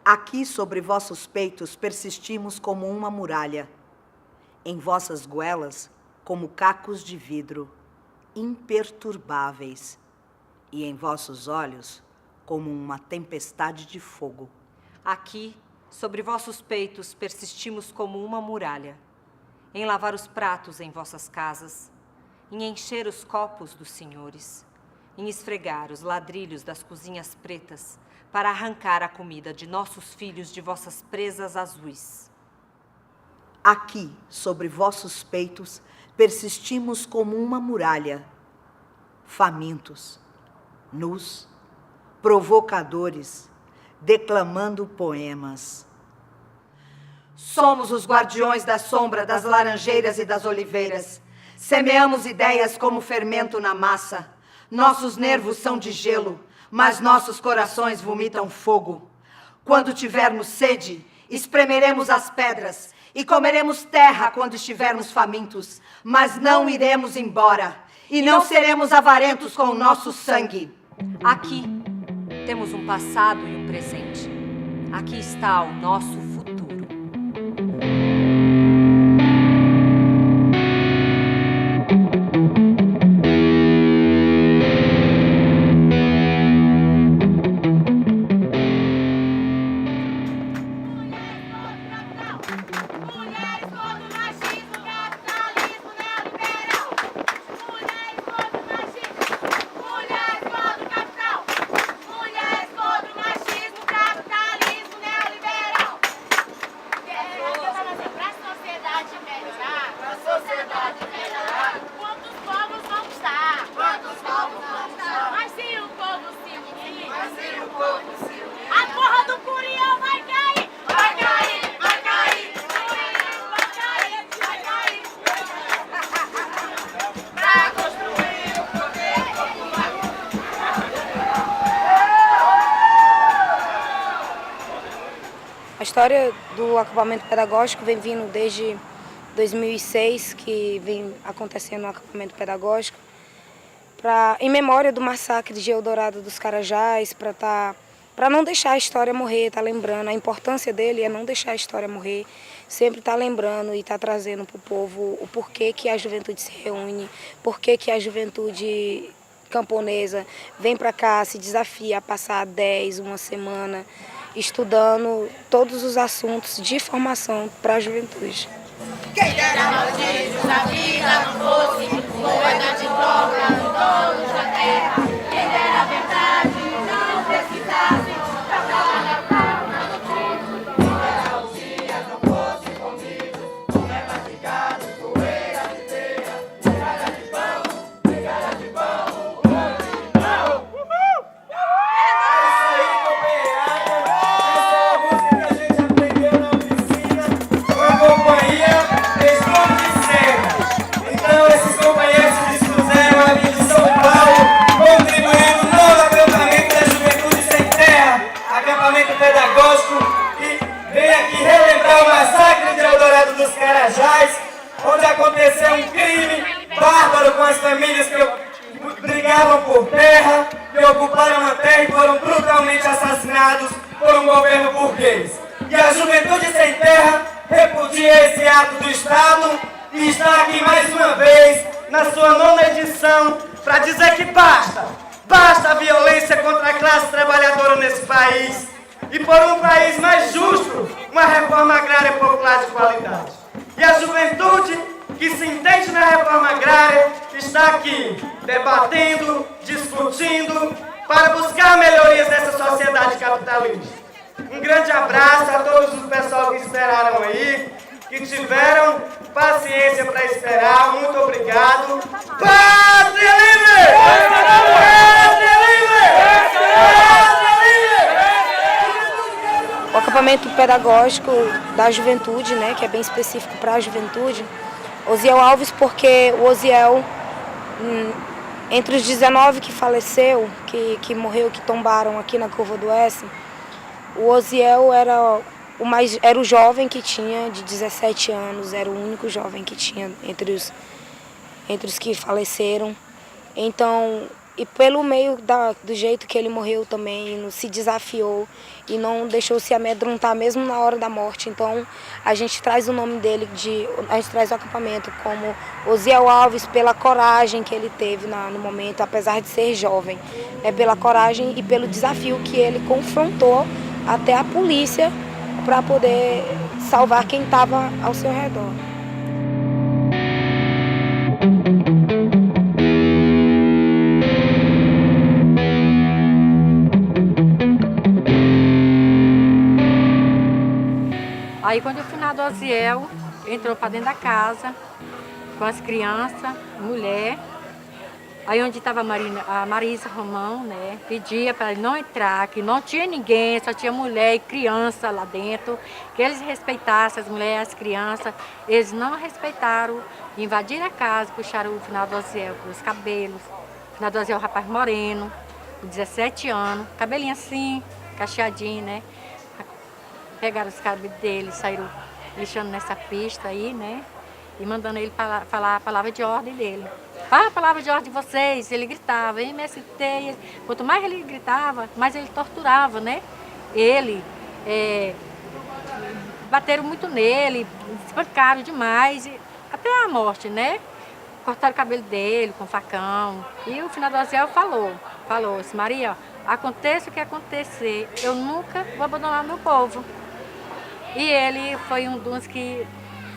Aqui sobre vossos peitos persistimos como uma muralha, em vossas goelas como cacos de vidro, imperturbáveis, e em vossos olhos como uma tempestade de fogo. Aqui, sobre vossos peitos, persistimos como uma muralha, em lavar os pratos em vossas casas, em encher os copos dos senhores, em esfregar os ladrilhos das cozinhas pretas, para arrancar a comida de nossos filhos de vossas presas azuis. Aqui, sobre vossos peitos, persistimos como uma muralha, famintos, nus, provocadores, declamando poemas. Somos os guardiões da sombra das laranjeiras e das oliveiras. Semeamos ideias como fermento na massa. Nossos nervos são de gelo, mas nossos corações vomitam fogo. Quando tivermos sede, espremeremos as pedras e comeremos terra quando estivermos famintos, mas não iremos embora e não seremos avarentos com o nosso sangue. Aqui temos um passado e um presente. Aqui está o nosso futuro. A história do acampamento pedagógico vem vindo desde 2006, que vem acontecendo o acampamento pedagógico, em memória do massacre de Eldorado dos Carajás, para não deixar a história morrer, tá lembrando. A importância dele é não deixar a história morrer, sempre tá lembrando e tá trazendo para o povo o porquê que a juventude se reúne, porquê que a juventude camponesa vem para cá, se desafia a passar 10, uma semana, estudando todos os assuntos de formação para a juventude. Quem dera maldito a vida não fosse moeda de troca no dono da terra. Quem dera a verdade não precisasse trabalhar na palma do trigo. Quem dera os dias não fossem comidos com erva de gado, poeira de teia, migalha de pão, migalha de pão, hoje não. Onde aconteceu um crime bárbaro com as famílias que brigavam por terra, que ocuparam a terra e foram brutalmente assassinados por um governo burguês. E a Juventude Sem Terra repudia esse ato do Estado e está aqui mais uma vez, na sua 9ª edição, para dizer que basta a violência contra a classe trabalhadora nesse país e por um país mais justo, uma reforma agrária popular de qualidade. E a juventude que se entende na reforma agrária está aqui debatendo, discutindo, para buscar melhorias nessa sociedade capitalista. Um grande abraço a todos os pessoal que esperaram aí, que tiveram paciência para esperar. Muito obrigado. Pátria Livre! Pátria Livre! Pátria Livre! O acampamento pedagógico da juventude, né, que é bem específico para a juventude, Osiel Alves, porque o Osiel, entre os 19 que faleceu, que morreu, que tombaram aqui na Curva do S, o Osiel era o jovem que tinha de 17 anos, era o único jovem que tinha entre os que faleceram. Então, E pelo meio do jeito que ele morreu também, não se desafiou e não deixou se amedrontar mesmo na hora da morte. Então a gente traz o nome dele, a gente traz o acampamento como Osiel Alves pela coragem que ele teve no momento, apesar de ser jovem. Pela coragem e pelo desafio que ele confrontou até a polícia para poder salvar quem estava ao seu redor. Aí quando o finado Osiel entrou para dentro da casa, com as crianças, mulher, aí onde estava a Marisa Romão, né, pedia para ele não entrar, que não tinha ninguém, só tinha mulher e criança lá dentro, que eles respeitassem as mulheres, as crianças. Eles não respeitaram, invadiram a casa, puxaram o finado Osiel pelos cabelos. O finado Osiel é um rapaz moreno, com 17 anos, cabelinho assim, cacheadinho, né. Pegaram os cabelos dele, saíram lixando nessa pista aí, né? E mandando ele falar a palavra de ordem dele. Fala a palavra de ordem de vocês. Ele gritava, MST. Quanto mais ele gritava, mais ele torturava, né? Ele, bateram muito nele, espancaram demais, até a morte, né? Cortaram o cabelo dele com facão. E o finado Osiel falou, disse, Maria, aconteça o que acontecer, eu nunca vou abandonar meu povo. E ele foi um dos que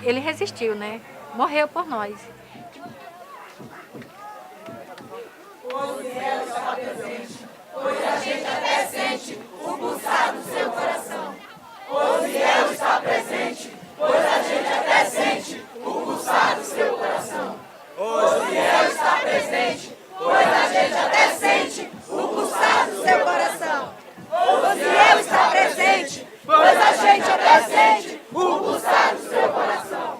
ele resistiu, né? Morreu por nós. Osiel está presente, pois a gente até sente o pulsar do seu coração. Osiel está presente, pois a gente até sente o pulsar do seu coração. Osiel está presente, pois a gente até sente o pulsar do seu coração. Osiel está presente, pois a gente até sente o pulsar do seu coração.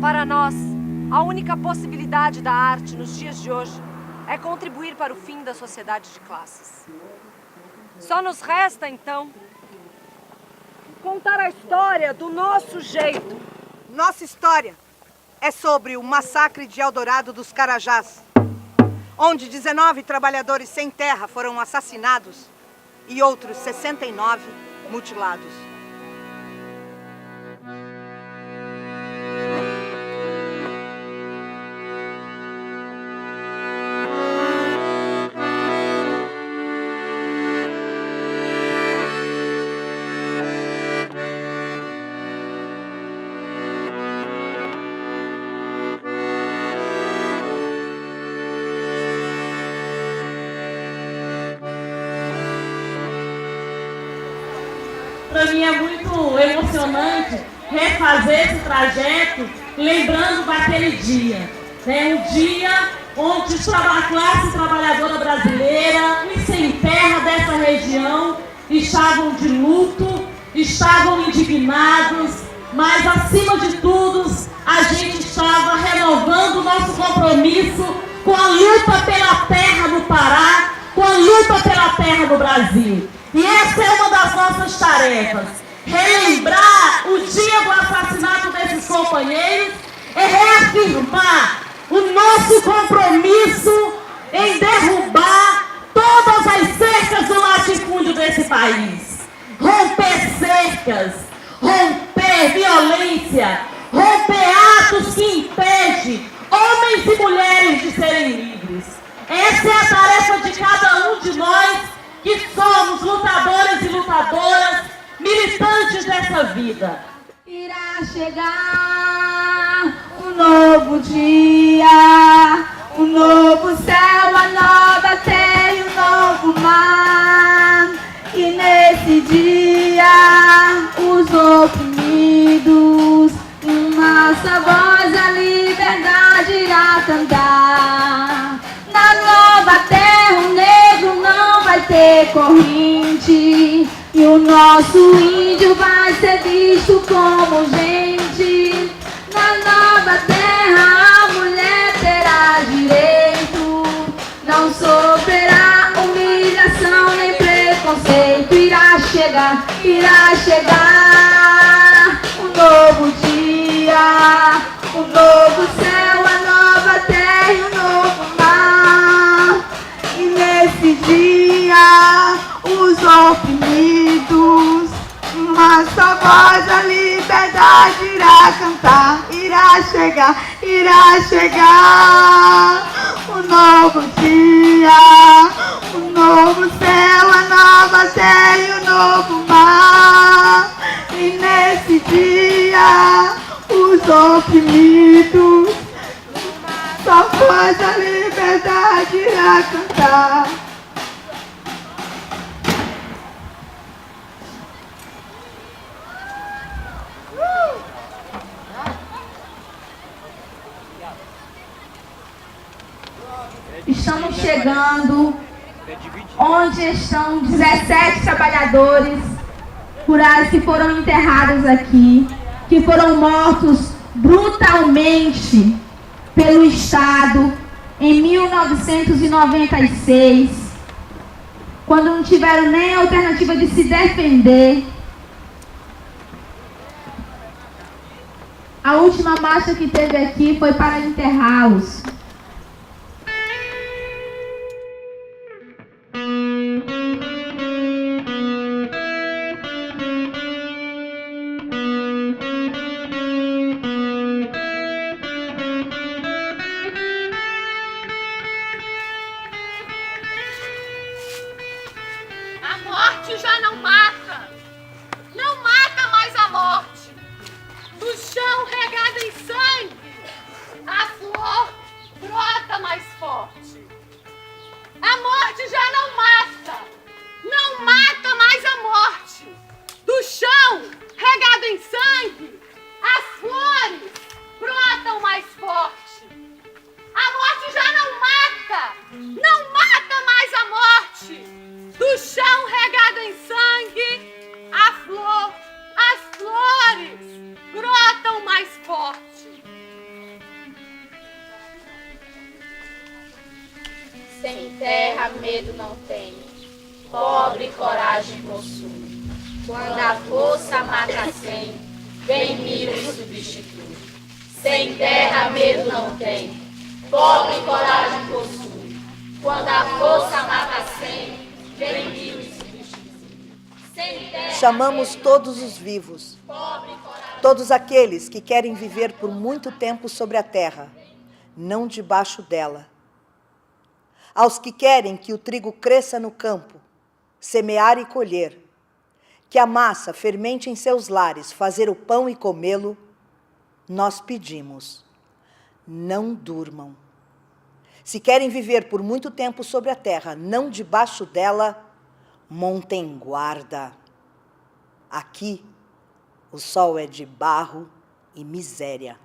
Para nós, a única possibilidade da arte nos dias de hoje é contribuir para o fim da sociedade de classes. Só nos resta, então, contar a história do nosso jeito. Nossa história é sobre o massacre de Eldorado dos Carajás, onde 19 trabalhadores sem terra foram assassinados e outros 69 mutilados. Para mim é muito emocionante refazer esse trajeto, lembrando daquele dia. Um dia onde a classe trabalhadora brasileira, os sem terra dessa região, estavam de luto, estavam indignados, mas acima de tudo, a gente estava renovando o nosso compromisso com a luta pela terra no Pará, com a luta pela terra no Brasil. E essa é uma das nossas tarefas, relembrar o dia do assassinato desses companheiros e reafirmar o nosso compromisso em derrubar todas as cercas do latifúndio desse país. Romper cercas, romper violência, romper atos que impedem homens e mulheres de serem livres. Essa é a tarefa de cada um de nós, que somos lutadores e lutadoras, militantes vida. Irá chegar um novo dia, um novo céu, a nova terra e um novo mar. E nesse dia os oprimidos, uma só voz, a liberdade irá cantar. Na nova terra o negro não vai ter corrente, e o nosso índio vai ser visto como gente. Na nova terra a mulher terá direito, não sofrerá humilhação nem preconceito. Irá chegar um novo dia, um novo céu, a nova terra e um novo mar. E nesse dia os oprimidos, uma só voz, a liberdade irá cantar. Irá chegar um novo dia, um novo céu, a nova terra e um novo mar. E nesse dia os oprimidos, uma só voz, a liberdade irá cantar. Estamos chegando onde estão 17 trabalhadores rurais que foram enterrados aqui, que foram mortos brutalmente pelo Estado em 1996, quando não tiveram nem a alternativa de se defender. A última marcha que teve aqui foi para enterrá-los. A morte já não mata. Não mata mais a morte. Do chão regado em sangue, a flor brota mais forte. A morte já não mata. Não mata mais a morte. Do chão regado em sangue, as flores brotam mais forte. A morte já não mata. Não mata mais a morte. Do chão regado em sangue, a flor, as flores brotam mais forte. Sem terra medo não tem, pobre coragem possui. Quando a força mata 100, vem 1000 substitui. Sem terra medo não tem, pobre coragem possui. Quando a força mata 100, vem 1000 substitui. Chamamos todos os vivos, todos aqueles que querem viver por muito tempo sobre a terra, não debaixo dela. Aos que querem que o trigo cresça no campo, semear e colher, que a massa fermente em seus lares, fazer o pão e comê-lo, nós pedimos, não durmam. Se querem viver por muito tempo sobre a terra, não debaixo dela, montem guarda. Aqui, o sol é de barro e miséria.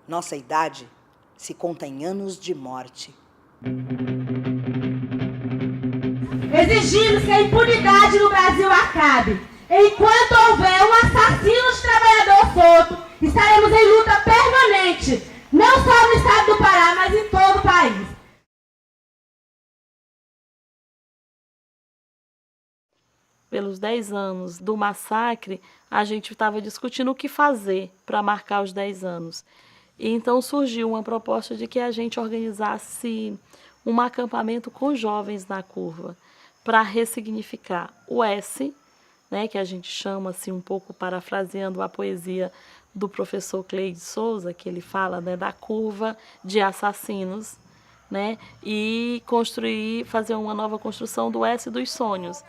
Nossa idade se conta em anos de morte. Exigimos que a impunidade no Brasil acabe. Enquanto houver um assassino de trabalhador solto, estaremos em luta permanente, não só no estado do Pará, mas em todo o país. Pelos 10 anos do massacre, a gente estava discutindo o que fazer para marcar os 10 anos. E então surgiu uma proposta de que a gente organizasse um acampamento com jovens na curva, para ressignificar o S, né, que a gente chama, assim, um pouco parafraseando a poesia do professor Cleide Souza, que ele fala, né, da curva de assassinos, né, e fazer uma nova construção do S dos sonhos.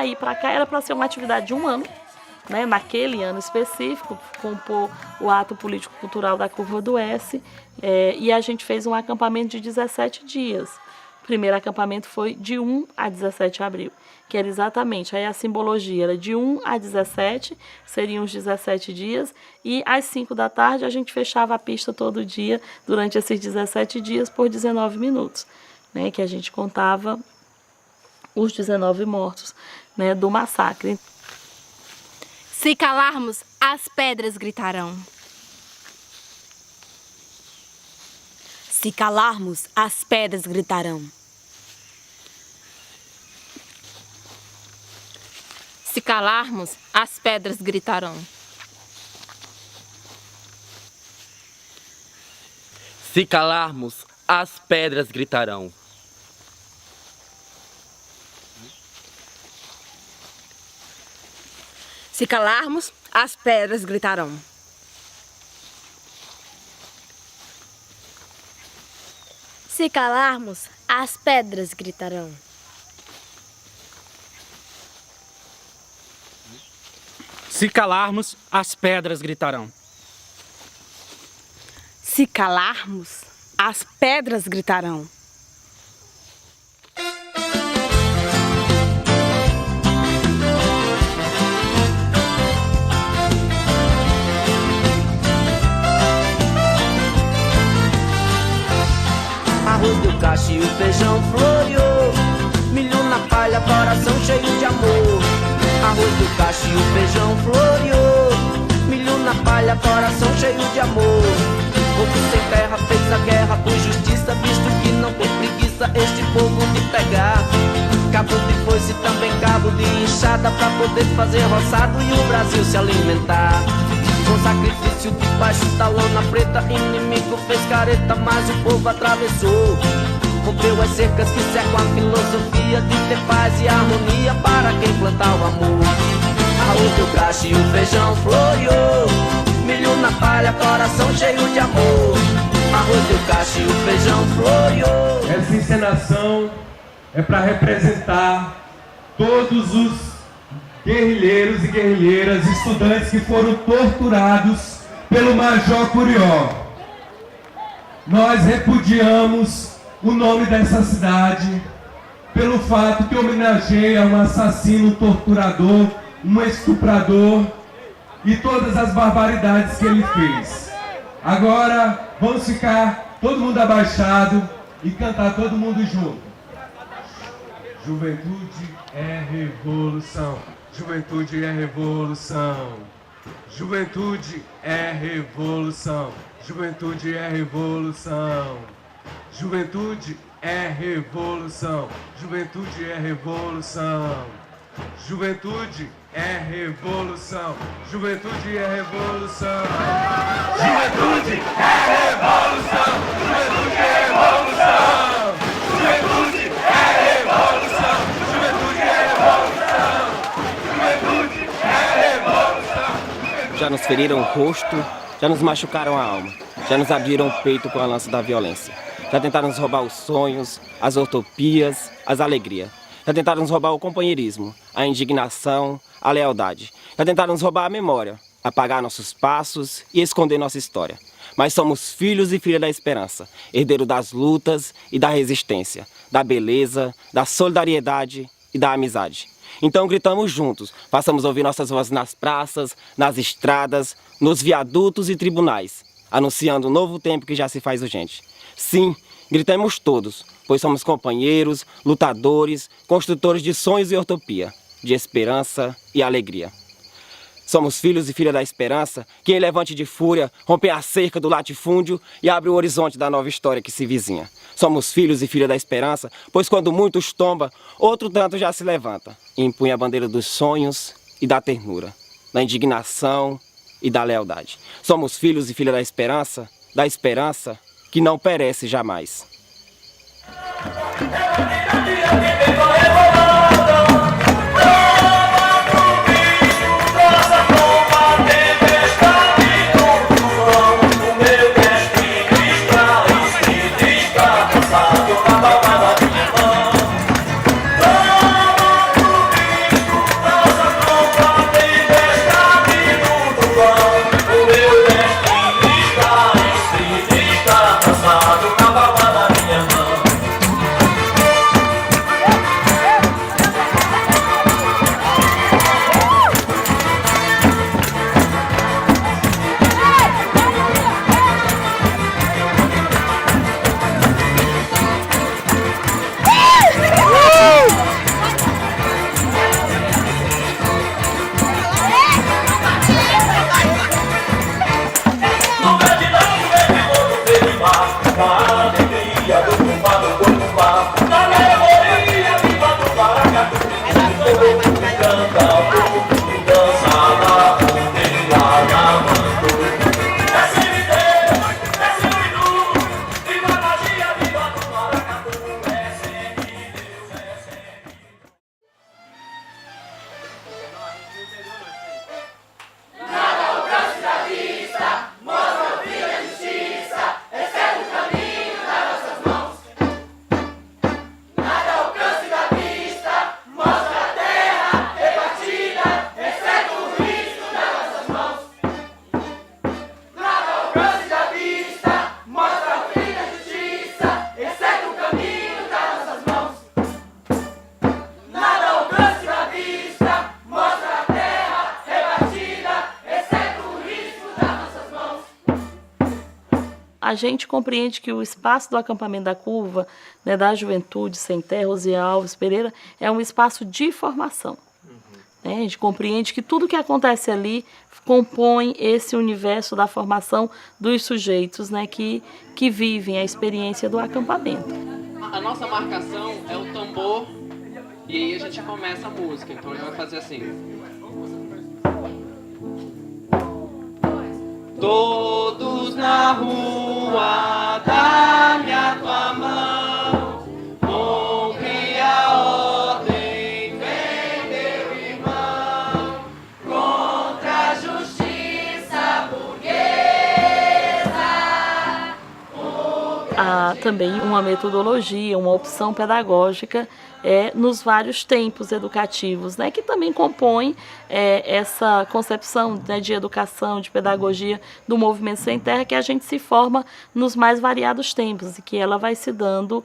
sair para cá, era para ser uma atividade de um ano, né? Naquele ano específico, compor o ato político-cultural da Curva do S, e a gente fez um acampamento de 17 dias. O primeiro acampamento foi de 1 a 17 de abril, que era exatamente, aí a simbologia era de 1 a 17, seriam os 17 dias, e às 5 da tarde a gente fechava a pista todo dia, durante esses 17 dias, por 19 minutos, né, que a gente contava os 19 mortos, né, do massacre. Se calarmos, as pedras gritarão. Se calarmos, as pedras gritarão. Se calarmos, as pedras gritarão. Se calarmos, as pedras gritarão. Se calarmos, as pedras gritarão. Se calarmos, as pedras gritarão. Se calarmos, as pedras gritarão. Se calarmos, as pedras gritarão. Arroz do cacho e o feijão floreou, milho na palha, coração cheio de amor. Arroz do cacho e o feijão floreou, milho na palha, coração cheio de amor. Povo sem terra fez a guerra com justiça, visto que não tem preguiça este povo de pegar. Cabo de foice, também cabo de enxada, pra poder fazer roçado e o Brasil se alimentar. Com sacrifício debaixo da lona preta, inimigo fez careta, mas o povo atravessou. Rompeu as cercas que cercam a filosofia de ter paz e harmonia para quem plantar o amor. Arroz do cacho e o feijão floreou, milho na palha, coração cheio de amor. Arroz do cacho e o feijão floreou. Essa encenação é para representar todos os guerrilheiros e guerrilheiras, estudantes que foram torturados pelo Major Curió. Nós repudiamos o nome dessa cidade pelo fato que homenageia um assassino, um torturador, um estuprador e todas as barbaridades que ele fez. Agora vamos ficar todo mundo abaixado e cantar todo mundo junto. Juventude é revolução. Juventude é revolução. Juventude é revolução. Juventude é revolução. Juventude é revolução. Juventude é revolução. Juventude é revolução. Juventude é revolução. Juventude é revolução. Juventude é revolução. Juventude é revolução. Juventude é revolução. Juventude é revolução. Já nos feriram o rosto, já nos machucaram a alma, já nos abriram o peito com a lança da violência. Já tentaram nos roubar os sonhos, as utopias, as alegrias. Já tentaram nos roubar o companheirismo, a indignação, a lealdade. Já tentaram nos roubar a memória, apagar nossos passos e esconder nossa história. Mas somos filhos e filhas da esperança, herdeiro das lutas e da resistência, da beleza, da solidariedade e da amizade. Então gritamos juntos, façamos ouvir nossas vozes nas praças, nas estradas, nos viadutos e tribunais, anunciando um novo tempo que já se faz urgente. Sim, gritemos todos, pois somos companheiros, lutadores, construtores de sonhos e utopia, de esperança e alegria. Somos filhos e filhas da esperança, que em levante de fúria rompem a cerca do latifúndio e abre o horizonte da nova história que se vizinha. Somos filhos e filhas da esperança, pois quando muitos tombam, outro tanto já se levanta e empunha a bandeira dos sonhos e da ternura, da indignação e da lealdade. Somos filhos e filhas da esperança que não perece jamais. a gente compreende que o espaço do acampamento da Curva, né, da Juventude Sem Terra, Rosiane Alves Pereira, é um espaço de formação. Né? A gente compreende que tudo que acontece ali compõe esse universo da formação dos sujeitos, né, que vivem a experiência do acampamento. A nossa marcação é o tambor e aí a gente começa a música, então ele vai fazer assim. Todos na rua, dá-me a tua mão, honre a ordem, vem meu irmão, contra a justiça burguesa. Há também uma metodologia, uma opção pedagógica nos vários tempos educativos, né, que também compõem essa concepção, né, de educação, de pedagogia do Movimento Sem Terra, que a gente se forma nos mais variados tempos e que ela vai se dando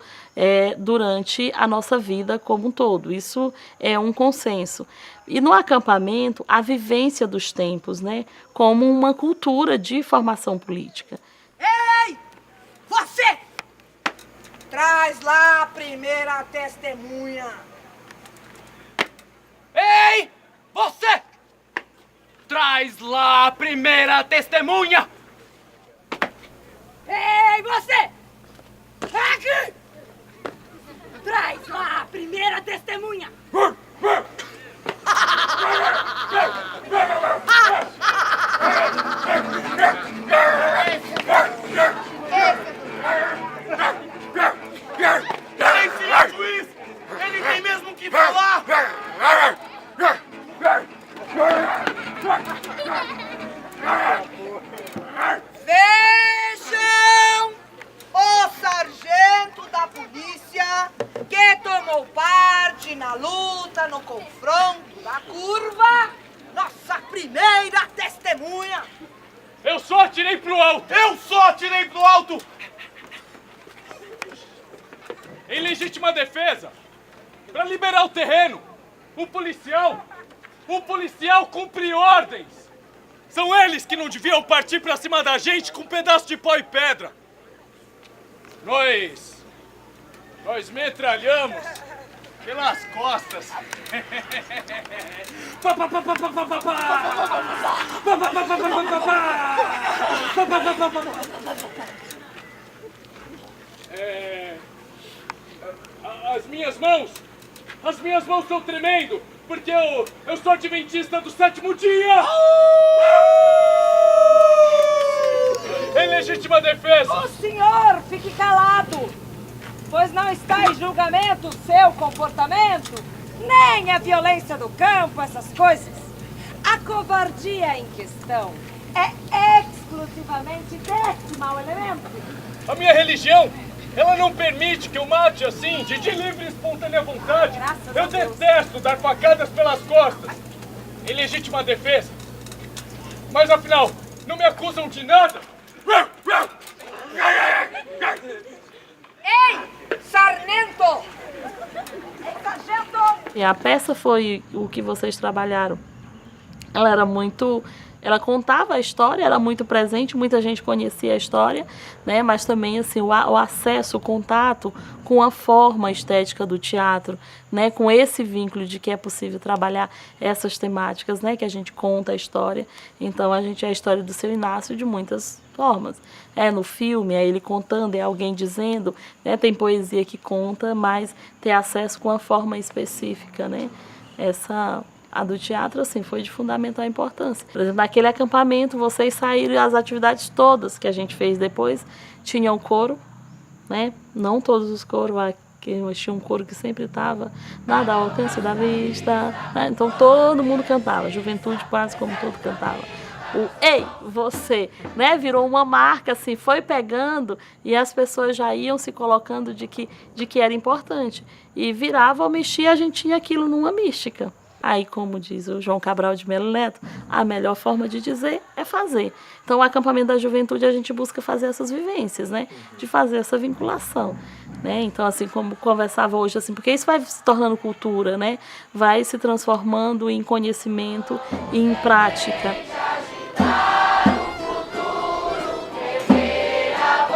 durante a nossa vida como um todo. Isso é um consenso. E no acampamento, a vivência dos tempos, né, como uma cultura de formação política. Ei! Você! Traz lá a primeira testemunha. Ei! Você! Traz lá a primeira testemunha! Ei, você! Aqui! Traz lá a primeira testemunha. Silêncio, juiz! Ele tem mesmo que falar! Vejam o sargento da polícia que tomou parte na luta, no confronto da Curva, nossa primeira testemunha. Eu só atirei pro alto! Eu só atirei pro alto! Em legítima defesa, para liberar o terreno, um policial cumpre ordens. São eles que não deviam partir para cima da gente com um pedaço de pau e pedra. Nós metralhamos pelas costas. As minhas mãos estão tremendo, porque eu sou adventista do 7º dia! Em legítima defesa! O senhor fique calado, pois não está em julgamento o seu comportamento, nem a violência do campo, essas coisas. A covardia em questão é exclusivamente desse mau elemento. A minha religião, ela não permite que eu mate assim, de livre e espontânea vontade. Eu detesto dar facadas pelas costas, em legítima defesa. Mas afinal, não me acusam de nada. Ei, sargento! Sargento! E a peça foi o que vocês trabalharam. Ela contava a história, era muito presente, muita gente conhecia a história, né? Mas também assim, o acesso, o contato com a forma estética do teatro, né? Com esse vínculo de que é possível trabalhar essas temáticas, né? Que a gente conta a história. Então a história do Seu Inácio de muitas formas. No filme, é ele contando, é alguém dizendo, né? Tem poesia que conta, mas ter acesso com a forma específica, né? A do teatro, assim, foi de fundamental importância. Por exemplo, naquele acampamento, vocês saíram, as atividades todas que a gente fez depois, tinham coro, né? Não todos os coros, tinha um coro que sempre estava nada ao alcance da vista, né? Então todo mundo cantava, a juventude quase como todo cantava. O ei, você, né? Virou uma marca, assim, foi pegando e as pessoas já iam se colocando de que era importante. E virava ou mexia, a gente tinha aquilo numa mística. Aí, como diz o João Cabral de Melo Neto, a melhor forma de dizer é fazer. Então, o acampamento da juventude, a gente busca fazer essas vivências, né? De fazer essa vinculação, né? Então, assim, como conversava hoje, assim, porque isso vai se tornando cultura, né? Vai se transformando em conhecimento e em prática. O futuro, a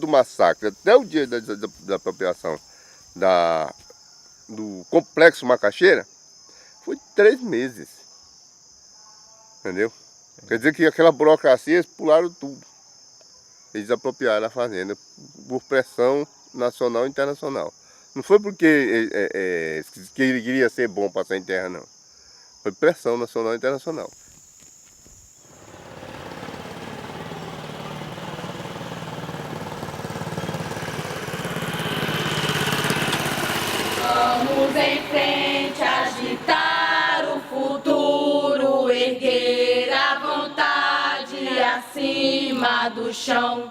do massacre até o dia da apropriação do complexo Macaxeira, foi 3 meses. Entendeu? Quer dizer que aquela burocracia, eles pularam tudo. Eles apropriaram a fazenda por pressão nacional e internacional. Não foi porque queria ser bom para sem terra, não. Foi pressão nacional e internacional. Vamos em frente, agitar o futuro, erguer a vontade acima do chão.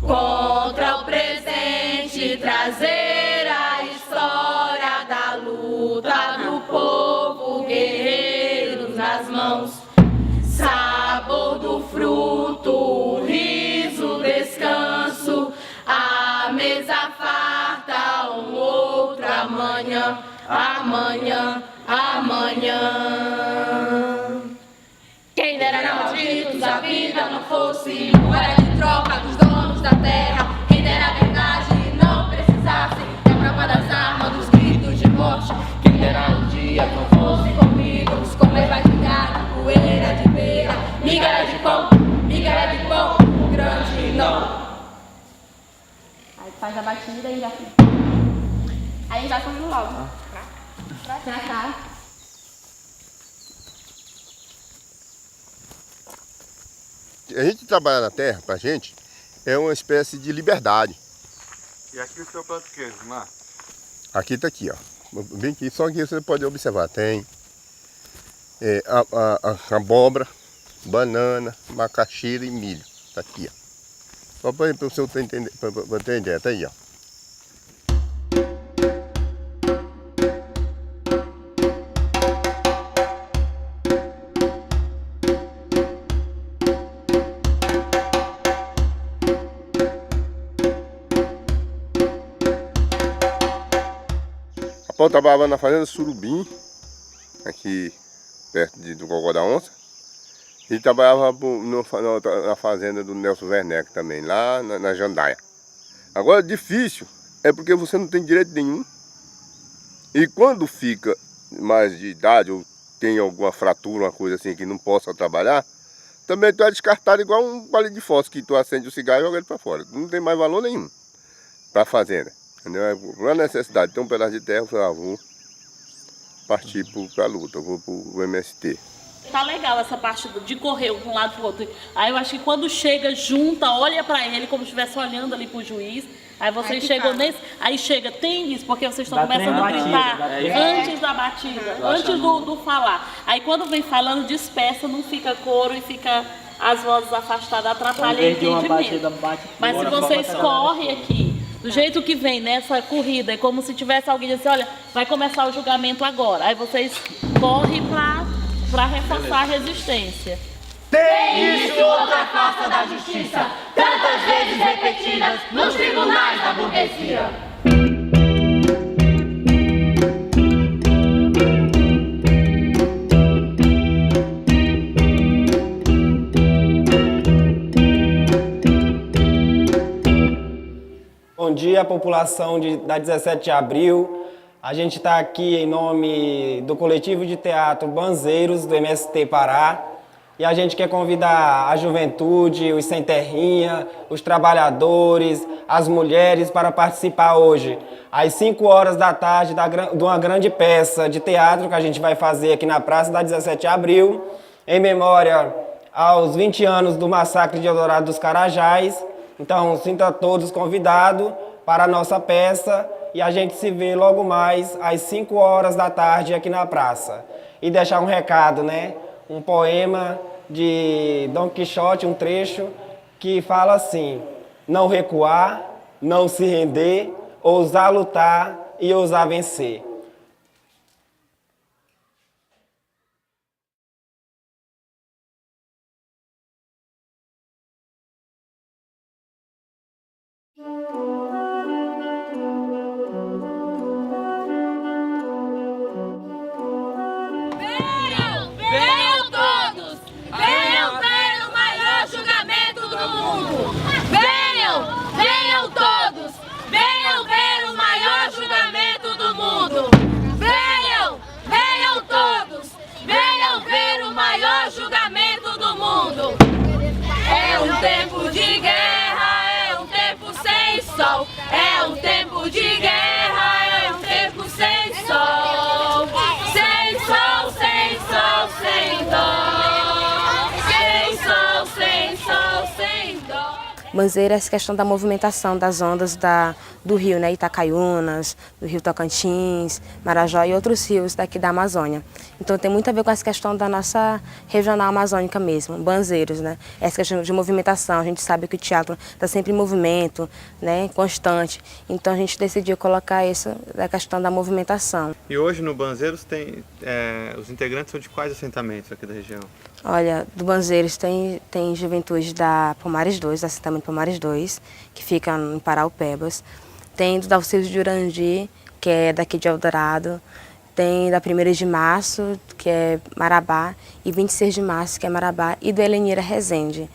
Contra o presente, trazer a história da luta do povo, guerreiros nas mãos. Sabor do fruto, o riso, descanso, a mesa farta, um outro amanhã, amanhã, amanhã. Quem dera malditos a vida não fosse moeda de troca dos donos da terra. Quem dera a verdade e não precisasse da prova das armas, dos gritos de morte. Quem dera um dia não fosse comidos, comer vai ficar poeira de beira. Migalha de pão, um grande não. Aí faz a batida e já fica. Aí já come logo. Pra cá. A gente trabalhar na terra, pra gente, é uma espécie de liberdade. E aqui o senhor planta o quê, Mar? Aqui tá aqui, ó. Bem aqui, só que você pode observar, tem abóbora, banana, macaxeira e milho. Tá aqui, ó. Só para o senhor ter ideia, tá aí, ó. Eu trabalhava na fazenda Surubim, aqui perto do Cocó da Onça, e trabalhava na fazenda do Nelson Werneck também, lá na Jandaia. Agora, difícil é porque você não tem direito nenhum, e quando fica mais de idade ou tem alguma fratura, uma coisa assim que não possa trabalhar, também tu é descartado igual um palito de fósforo que tu acende o cigarro e joga ele para fora. Não tem mais valor nenhum para a fazenda. Por necessidade de ter um pedaço de terra, eu falei, vou partir para a luta, vou para o MST. Tá legal essa parte de correr de um lado para o outro. Aí eu acho que quando chega, junta, olha para ele como se estivesse olhando ali para o juiz. Aí vocês chegam nesse. Aí chega, tem isso, porque vocês estão começando a gritar antes da batida, antes do falar. Aí quando vem falando, dispersa, não fica coro e fica as vozes afastadas, atrapalha o entendimento. Mas se vocês correm aqui, do jeito que vem nessa corrida, é como se tivesse alguém dizendo, olha, vai começar o julgamento agora. Aí vocês correm para reforçar a resistência. Tem isso outra face da justiça, tantas vezes repetidas nos tribunais da burguesia. Bom dia, população da 17 de abril. A gente está aqui em nome do coletivo de teatro Banzeiros, do MST Pará. E a gente quer convidar a juventude, os sem terrinha, os trabalhadores, as mulheres para participar hoje, às 5 horas da tarde, de uma grande peça de teatro que a gente vai fazer aqui na Praça da 17 de abril, em memória aos 20 anos do massacre de Eldorado dos Carajás. Então, sinta todos convidados para a nossa peça e a gente se vê logo mais às 5 horas da tarde aqui na praça. E deixar um recado, né? Um poema de Dom Quixote, um trecho que fala assim: não recuar, não se render, ousar lutar e ousar vencer. Venham Banzeiro é essa questão da movimentação das ondas do rio, né? Itacaiunas, do rio Tocantins, Marajó e outros rios daqui da Amazônia. Então tem muito a ver com essa questão da nossa regional amazônica mesmo, banzeiros, né? Essa questão de movimentação, a gente sabe que o teatro está sempre em movimento, né? Constante. Então a gente decidiu colocar isso da questão da movimentação. E hoje no Banzeiros os integrantes são de quais assentamentos aqui da região? Olha, do Banzeiros tem juventude da Pomares 2, do assentamento Pomares 2, que fica em Paraupebas. Tem do Dalcísio de Urandi, que é daqui de Eldorado. Tem da 1º de Março, que é Marabá, e 26 de Março, que é Marabá, e do Helenira Rezende.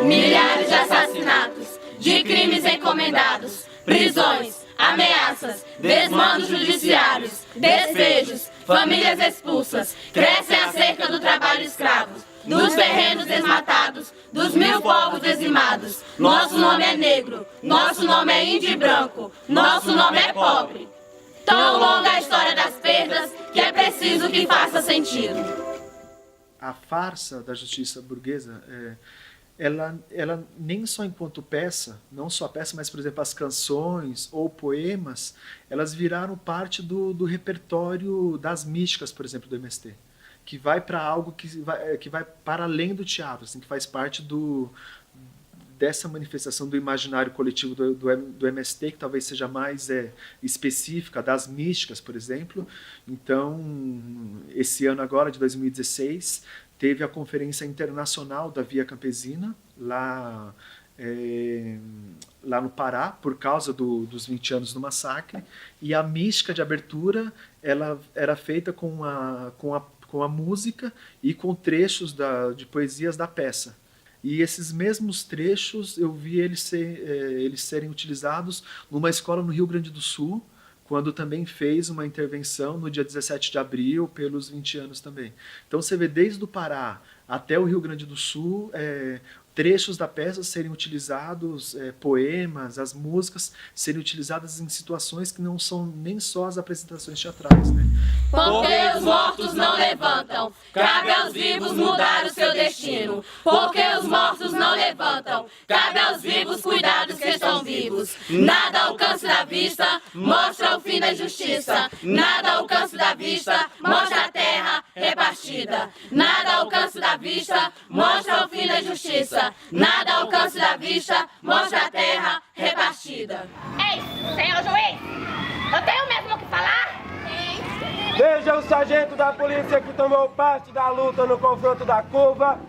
Milhares de assassinatos, de crimes encomendados, prisões, ameaças, desmandos judiciários, despejos, famílias expulsas, crescem acerca do trabalho escravo, dos terrenos desmatados, dos 1000 povos dizimados. Nosso nome é negro, nosso nome é índio e branco, nosso nome é pobre. Tão longa a história das perdas que é preciso que faça sentido. A farsa da justiça burguesa ela nem só enquanto peça, não só a peça, mas, por exemplo, as canções ou poemas, elas viraram parte do repertório das místicas, por exemplo, do MST, que vai para algo que vai para além do teatro, assim, que faz parte dessa manifestação do imaginário coletivo do MST, que talvez seja mais específica, das místicas, por exemplo. Então, esse ano agora, de 2016, teve a Conferência Internacional da Via Campesina, lá no Pará, por causa dos 20 anos do massacre, e a mística de abertura ela era feita com a música e com trechos de poesias da peça. E esses mesmos trechos eu vi eles serem utilizados numa escola no Rio Grande do Sul, quando também fez uma intervenção no dia 17 de abril, pelos 20 anos também. Então você vê desde o Pará até o Rio Grande do Sul, trechos da peça serem utilizados, poemas, as músicas serem utilizadas em situações que não são nem só as apresentações teatrais, né? Porque os mortos não levantam, cabe aos vivos mudar o seu destino. Porque os mortos não levantam, cabe aos vivos cuidar dos que estão vivos. Nada ao alcance da vista mostra o fim da injustiça. Nada ao alcance da vista mostra a terra repartida. Nada ao alcance da vista mostra o fim da injustiça. Nada ao alcance da vista mostra a terra repartida. Ei, senhor juiz, eu tenho mesmo o que falar? Veja o sargento da polícia que tomou parte da luta no confronto da curva,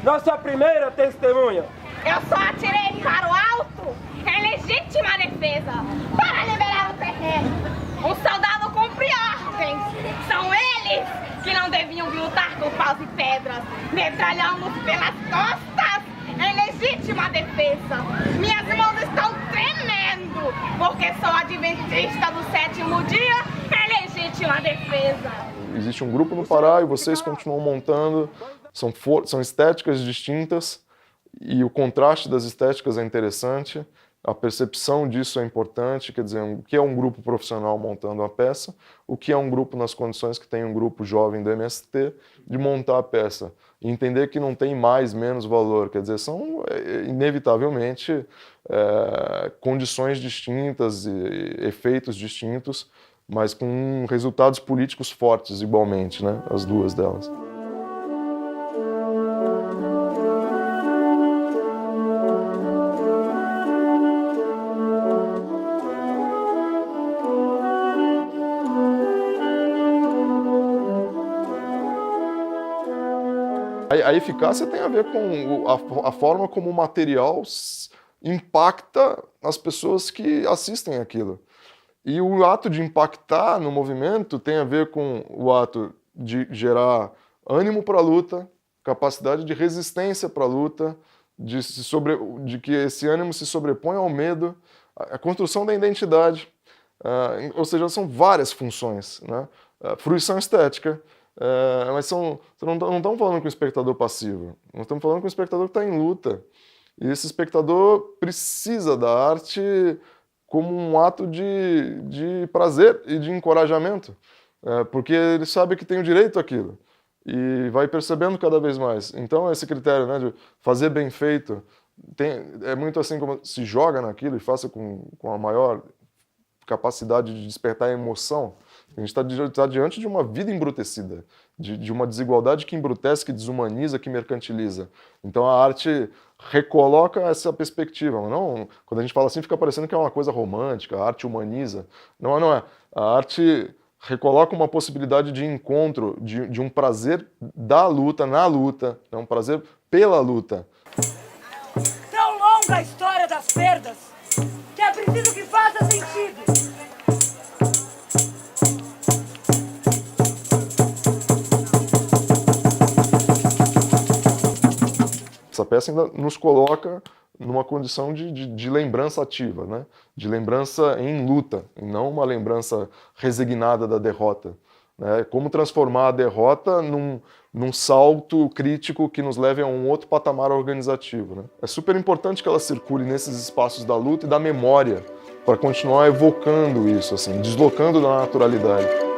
nossa primeira testemunha. Eu só atirei para o alto em legítima defesa, para liberar o terreno. Um soldado cumpre ordens. São eles que não deviam vir lutar com paus e pedras. Metralhamos pelas costas em legítima defesa. Minhas mãos estão tremendo, porque sou adventista do 7º dia em legítima defesa. Existe um grupo no Pará e vocês continuam montando, são estéticas distintas e o contraste das estéticas é interessante, a percepção disso é importante, quer dizer, o que é um grupo profissional montando a peça, o que é um grupo nas condições que tem um grupo jovem do MST de montar a peça. E entender que não tem mais, menos valor, quer dizer, são inevitavelmente condições distintas e efeitos distintos, mas com resultados políticos fortes igualmente, né, as duas delas. A eficácia tem a ver com a forma como o material impacta as pessoas que assistem aquilo. E o ato de impactar no movimento tem a ver com o ato de gerar ânimo para a luta, capacidade de resistência para a luta, de que esse ânimo se sobrepõe ao medo, a construção da identidade. Ou seja, são várias funções, né? Fruição estética, mas não estamos falando com o espectador passivo, nós estamos falando com o espectador que está em luta. E esse espectador precisa da arte como um ato de prazer e de encorajamento, porque ele sabe que tem o direito àquilo. e vai percebendo cada vez mais. Então, esse critério, né, de fazer bem feito, é muito assim como se joga naquilo e faça com a maior capacidade de despertar a emoção. A gente está diante de uma vida embrutecida, de uma desigualdade que embrutece, que desumaniza, que mercantiliza. Então a arte recoloca essa perspectiva. Não, quando a gente fala assim, fica parecendo que é uma coisa romântica, a arte humaniza. Não é. A arte recoloca uma possibilidade de encontro, de um prazer da luta, na luta, é um prazer pela luta. Tão longa a história das perdas que é preciso que faça sentido. Essa peça ainda nos coloca numa condição de lembrança ativa, né? De lembrança em luta, e não uma lembrança resignada da derrota. Né? Como transformar a derrota num salto crítico que nos leve a um outro patamar organizativo. Né? É super importante que ela circule nesses espaços da luta e da memória, para continuar evocando isso, assim, deslocando da naturalidade.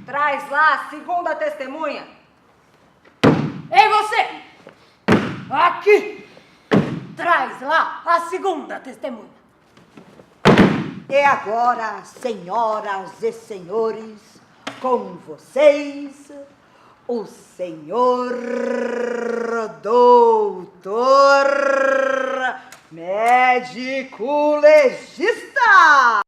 Traz lá a segunda testemunha. Ei, você! Aqui! Traz lá a segunda testemunha. E agora, senhoras e senhores, com vocês, o senhor doutor médico legista!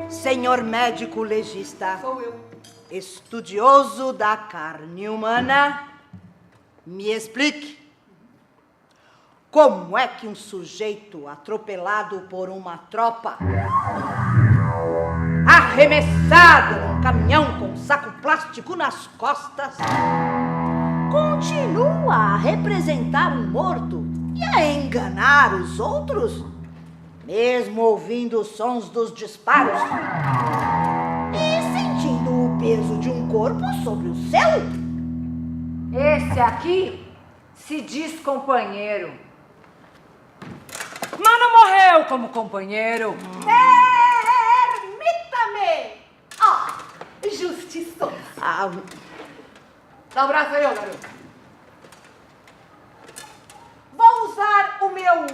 Senhor médico legista, sou eu, estudioso da carne humana, me explique como é que um sujeito atropelado por uma tropa, arremessado num caminhão com saco plástico nas costas, continua a representar um morto e a enganar os outros, mesmo ouvindo os sons dos disparos e sentindo o peso de um corpo sobre o céu? Esse aqui se diz companheiro, mas não morreu como companheiro. Permita-me! Ah, justiçoso. Dá o braço aí, ô garoto. Vou usar o meu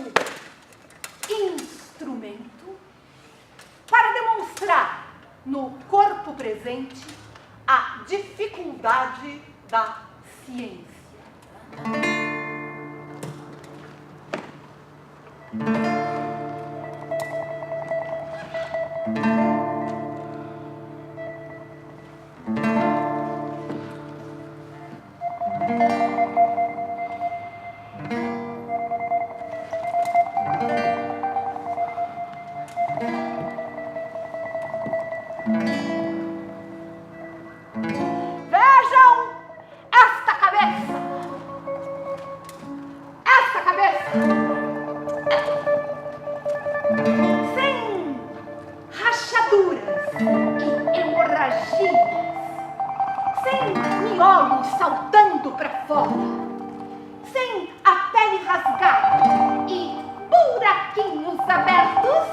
instrumento para demonstrar no corpo presente a dificuldade da ciência. Vejam esta cabeça! Esta cabeça! Sem rachaduras e hemorragias, sem miolos saltando para fora, sem a pele rasgada e buraquinhos abertos.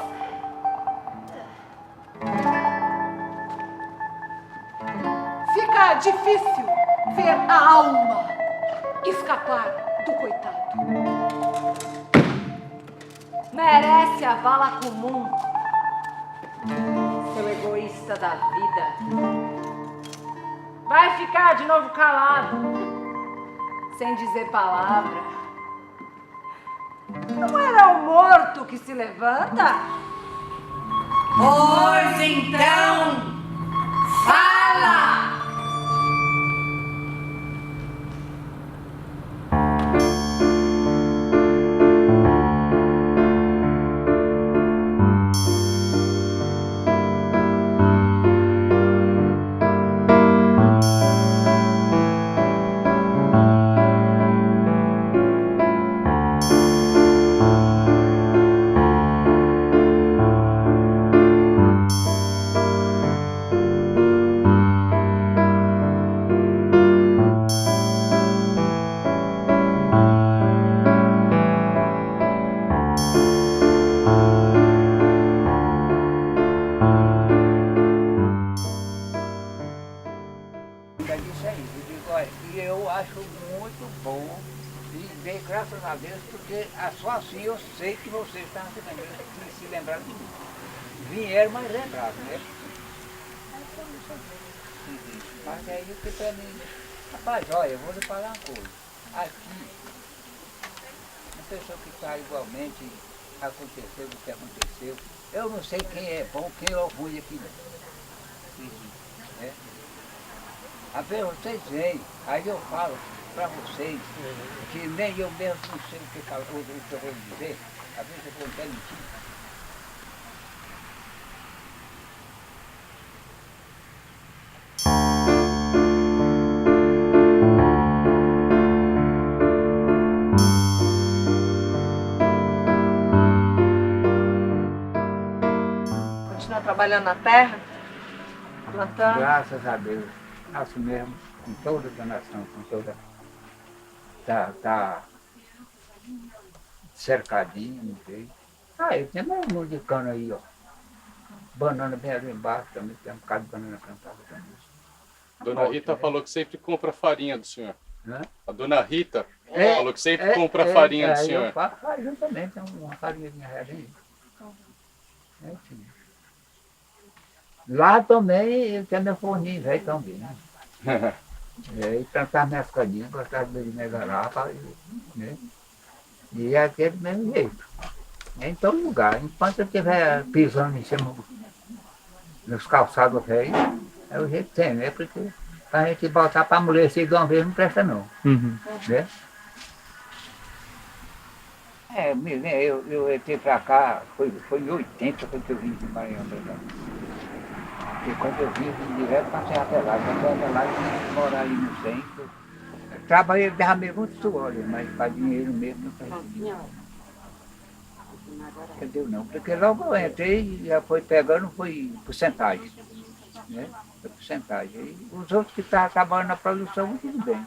Fica difícil ver a alma escapar do coitado. merece a vala comum. Seu egoísta da vida. Vai ficar de novo calado, sem dizer palavra. Não era o morto que se levanta? Pois então, fala! E eu acho muito bom e bem, graças a Deus, porque só assim eu sei que vocês estão se lembrando de mim. Vieram, mas lembraram, né? Mas aí o que para mim, rapaz, olha, eu vou lhe falar uma coisa. Aqui, uma pessoa que está igualmente, aconteceu o que aconteceu, eu não sei quem é bom, quem é ruim aqui não. É. Às vezes vocês vêm, aí eu falo para vocês que nem eu mesmo não sei o que eu vou dizer, às vezes eu vou até mentir. Continua trabalhando na terra? Plantando? Graças a Deus. Assim mesmo, com toda a nação, com toda. Tá cercadinho, não sei. Aí tem mais um monte de cana aí, ó. Banana bem ali embaixo também, tem um bocado de banana plantada também. Dona Rita falou que sempre compra farinha do senhor. Hã? A dona Rita falou que sempre compra farinha do senhor. Eu faço farinha também, tem uma farinha aí. É sim. Lá também tem meu forninho velho também, né? E plantar minhas caninhas, gostava de minha garrafa, né? E é aquele mesmo jeito. É em todo lugar. Enquanto eu estiver pisando em cima nos calçados velhos, é o jeito que tem, né? Porque a gente botar para amolecer de uma vez não presta não. Uhum. Né? Eu entrei para cá, foi em 80 quando eu vim de Maranhão para cá. E quando eu vim direto para Serra Pelada, e morar ali no centro. Trabalhei, derramei muito suor, mas para dinheiro mesmo não fazia. Entendeu não? Porque logo eu entrei e já foi pegando, foi porcentagem. Né? Foi porcentagem. E os outros que estavam trabalhando na produção, tudo bem.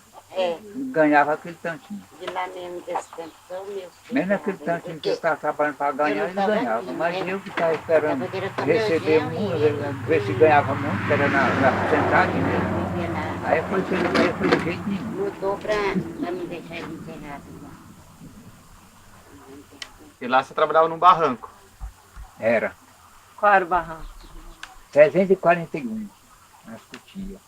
Ganhava aquele tantinho. De lá mesmo desse tempo são meus. Menos aquele tantinho que eu estava trabalhando para ganhar, ele ganhava. Mas eu que estava esperando receber muito, ver se ganhava muito, que era na porcentagem mesmo. Aí foi de jeito nenhum. Mudou para me deixar ele enterrado. E lá você trabalhava num barranco? Era. Qual era o barranco? 341, nas Cutias.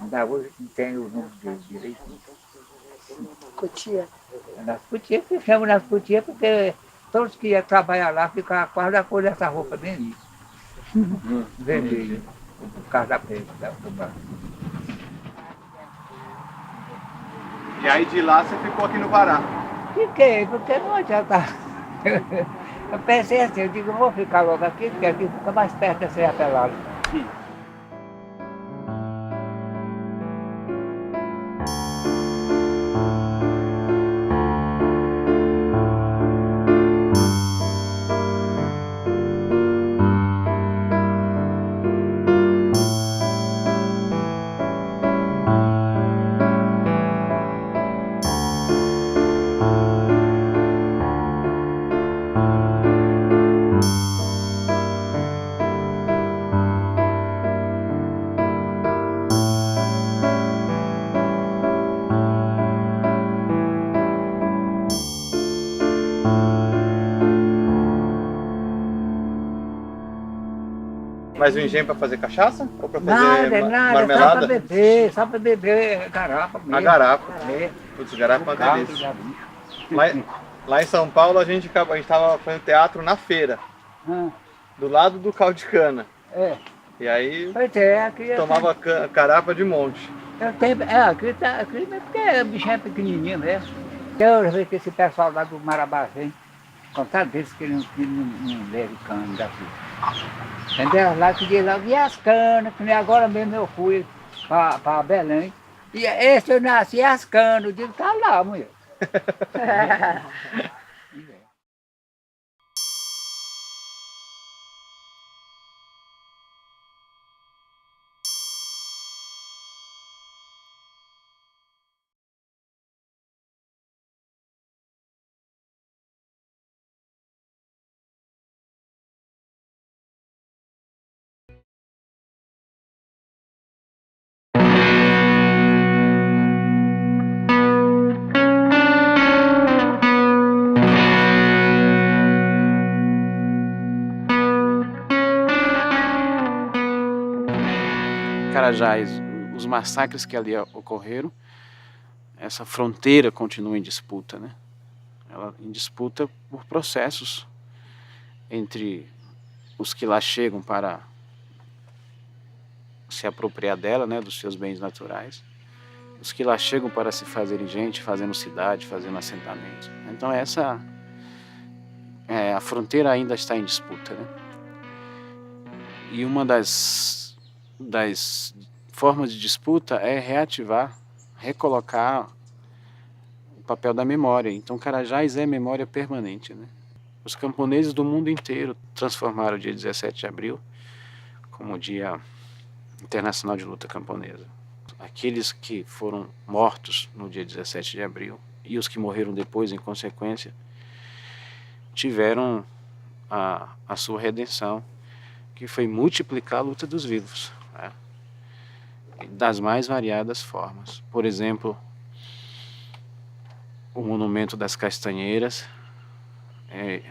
Ainda hoje não tem o nome dele direito. Cutia. Nas Cutias, que chamam nas Cutias porque todos que iam trabalhar lá ficavam quase da cor dessa roupa bem lisa. Vermelho, por causa da pele do barco. E aí de lá você ficou aqui no Pará? Fiquei, porque não adianta. Eu pensei assim, eu digo, eu vou ficar logo aqui, porque aqui fica mais perto da Serra Pelada. Mas o engenho para fazer cachaça? Ou para fazer Nada, marmelada? só para beber garapa mesmo. A garapa. É. Putz, garapa é uma Carro, delícia. Lá em São Paulo a gente estava fazendo teatro na feira. Do lado do caldo de cana. É. E aí Aqui tomava carapa de monte. Aqui porque o bichinho é pequenininho mesmo. Eu já vejo que esse pessoal lá do Marabá vem, contado deles que não leve cana daqui. Entendeu? Lá que diz logo, e as canas, que nem agora mesmo eu fui para Belém. E esse eu nasci, e as canas, eu digo, tá lá, mulher. Carajás, os massacres que ali ocorreram, essa fronteira continua em disputa, né? Ela em disputa por processos entre os que lá chegam para se apropriar dela, né, dos seus bens naturais, os que lá chegam para se fazerem gente, fazendo cidade, fazendo assentamentos. Então a fronteira ainda está em disputa, né? E uma das formas de disputa é reativar, recolocar o papel da memória. Então Carajás é memória permanente, né? Os camponeses do mundo inteiro transformaram o dia 17 de abril como o Dia Internacional de Luta Camponesa. Aqueles que foram mortos no dia 17 de abril e os que morreram depois em consequência tiveram a sua redenção, que foi multiplicar a luta dos vivos, né? Das mais variadas formas. Por exemplo, o Monumento das Castanheiras é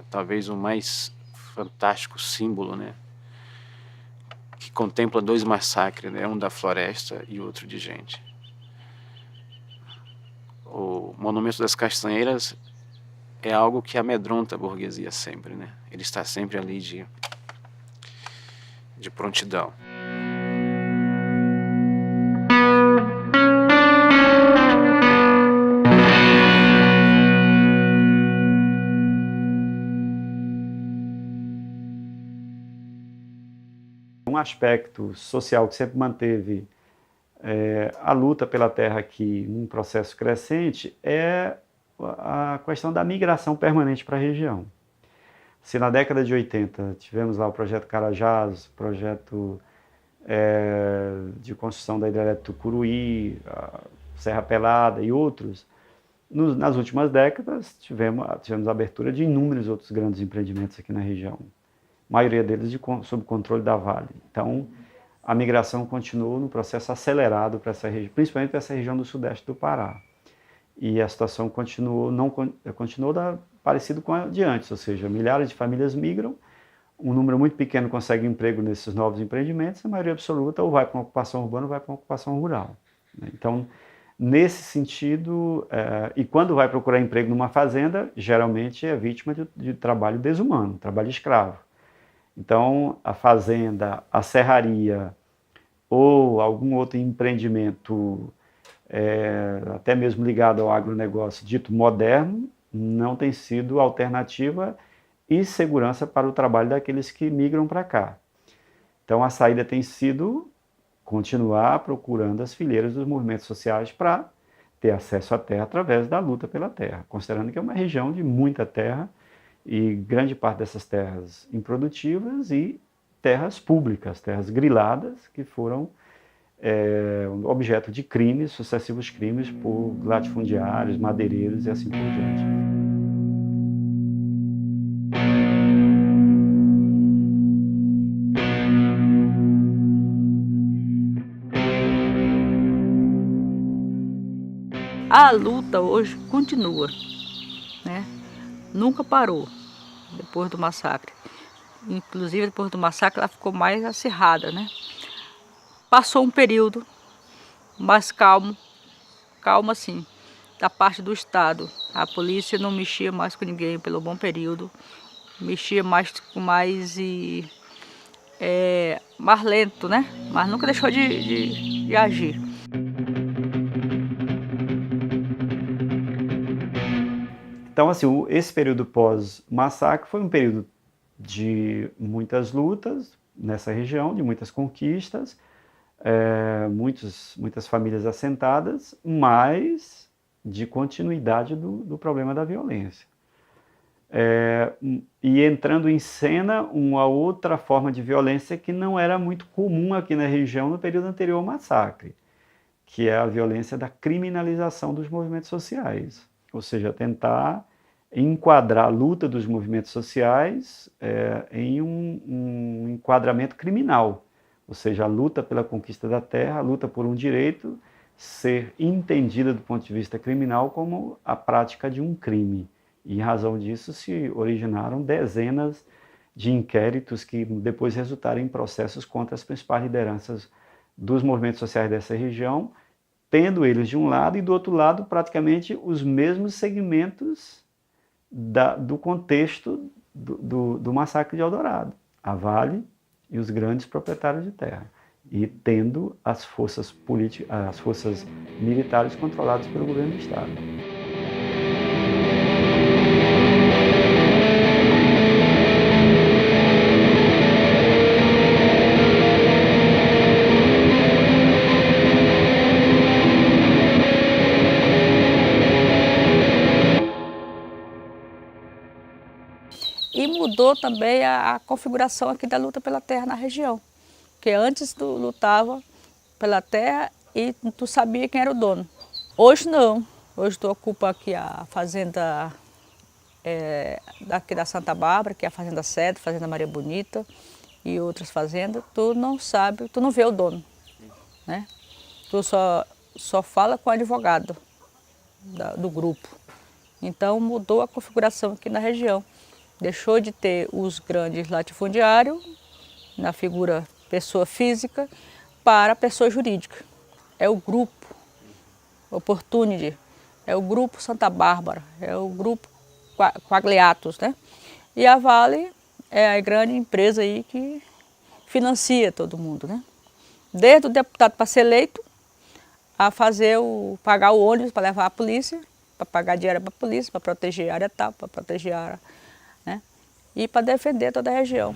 talvez o mais fantástico símbolo, né? Que contempla dois massacres, né? Um da floresta e outro de gente. O Monumento das Castanheiras é algo que amedronta a burguesia sempre, né? Ele está sempre ali de prontidão. Um aspecto social que sempre manteve a luta pela terra aqui num processo crescente é a questão da migração permanente para a região. Se na década de 80 tivemos lá o projeto Carajás, o projeto de construção da hidrelétrica Tucuruí, a Serra Pelada e outros, nas últimas décadas tivemos a abertura de inúmeros outros grandes empreendimentos aqui na região. A maioria deles sob controle da Vale. Então, a migração continuou no processo acelerado para essa região, principalmente para essa região do sudeste do Pará. E a situação continuou parecido com a de antes, ou seja, milhares de famílias migram, um número muito pequeno consegue emprego nesses novos empreendimentos, a maioria absoluta ou vai para uma ocupação urbana ou vai para uma ocupação rural. Então, nesse sentido, e quando vai procurar emprego numa fazenda, geralmente é vítima de trabalho desumano, trabalho escravo. Então, a fazenda, a serraria ou algum outro empreendimento, até mesmo ligado ao agronegócio dito moderno, não tem sido alternativa e segurança para o trabalho daqueles que migram para cá. Então, a saída tem sido continuar procurando as fileiras dos movimentos sociais para ter acesso à terra através da luta pela terra, considerando que é uma região de muita terra e grande parte dessas terras improdutivas e terras públicas, terras griladas, que foram objeto de crimes, sucessivos crimes por latifundiários, madeireiros e assim por diante. A luta hoje continua, né? Nunca parou depois do massacre. inclusive depois do massacre, ela ficou mais acirrada, né? Passou um período mais calmo assim, da parte do Estado. A polícia não mexia mais com ninguém pelo bom período, mexia mais mais lento, né? Mas nunca deixou de agir. Então, assim, esse período pós-massacre foi um período de muitas lutas nessa região, de muitas conquistas, muitas famílias assentadas, mas de continuidade do problema da violência. E entrando em cena uma outra forma de violência que não era muito comum aqui na região no período anterior ao massacre, que é a violência da criminalização dos movimentos sociais, ou seja, tentar enquadrar a luta dos movimentos sociais em um enquadramento criminal, ou seja, a luta pela conquista da terra, a luta por um direito ser entendida do ponto de vista criminal como a prática de um crime. E em razão disso se originaram dezenas de inquéritos que depois resultaram em processos contra as principais lideranças dos movimentos sociais dessa região, tendo eles de um lado e do outro lado praticamente os mesmos segmentos do contexto do massacre de Eldorado, a Vale e os grandes proprietários de terra, e tendo as forças militares controladas pelo governo do Estado. E mudou também a configuração aqui da luta pela terra na região. Porque antes tu lutava pela terra e tu sabia quem era o dono. Hoje não. Hoje tu ocupa aqui a fazenda daqui da Santa Bárbara, que é a Fazenda Cedro, Fazenda Maria Bonita e outras fazendas. Tu não sabe, tu não vê o dono, né? Tu só fala com o advogado do grupo. Então mudou a configuração aqui na região. Deixou de ter os grandes latifundiários, na figura pessoa física, para pessoa jurídica. É o grupo Opportunity, é o grupo Santa Bárbara, é o grupo Quagliatos, né? E a Vale é a grande empresa aí que financia todo mundo, né? Desde o deputado para ser eleito, a pagar o ônibus para levar a polícia, para pagar dinheiro para a polícia, para proteger a área tal, para proteger a área, né? E para defender toda a região.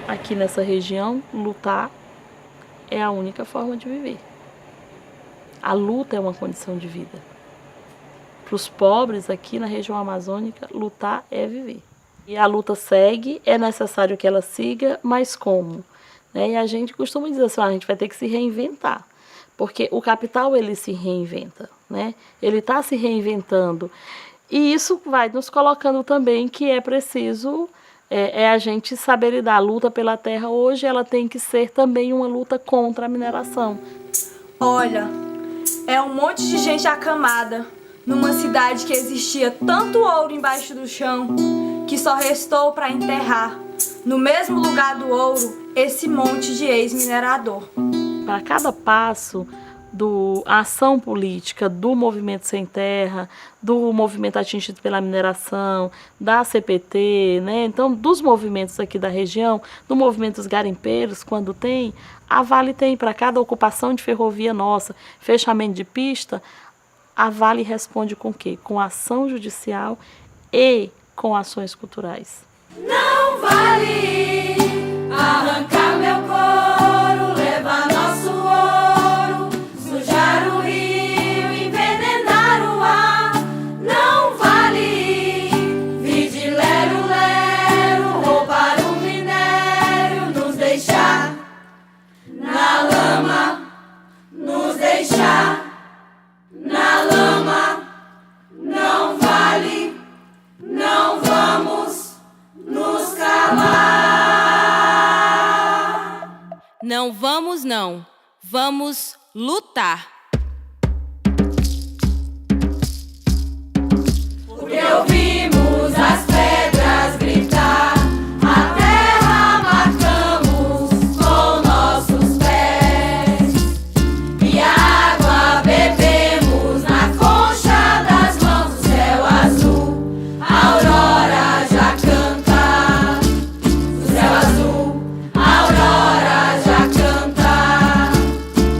Aqui nessa região, lutar é a única forma de viver. A luta é uma condição de vida. Para os pobres aqui na região amazônica, lutar é viver. E a luta segue, é necessário que ela siga, mas como? E a gente costuma dizer assim, a gente vai ter que se reinventar. Porque o capital, ele se reinventa, né? Ele está se reinventando. E isso vai nos colocando também que é preciso a gente saber lidar. A luta pela terra hoje, ela tem que ser também uma luta contra a mineração. Olha, é um monte de gente acamada numa cidade que existia tanto ouro embaixo do chão que só restou para enterrar, no mesmo lugar do ouro, esse monte de ex-minerador. Para cada passo da ação política do Movimento Sem Terra, do movimento atingido pela mineração, da CPT, né? Então, dos movimentos aqui da região, do movimento dos garimpeiros, quando tem, a Vale tem para cada ocupação de ferrovia nossa, fechamento de pista, a Vale responde com o quê? Com ação judicial e com ações culturais. Não vale arrancar meu couro, levar nosso ouro, sujar o rio, envenenar o ar. Não vale vir de lero-lero, roubar o minério, nos deixar na lama, nos deixar Não vamos não, vamos lutar. Porque ouvimos as pedras gritar, a terra marcamos com nossos pés, e a água bebemos na concha das mãos. O céu azul, a aurora já canta. O céu azul, a aurora já canta.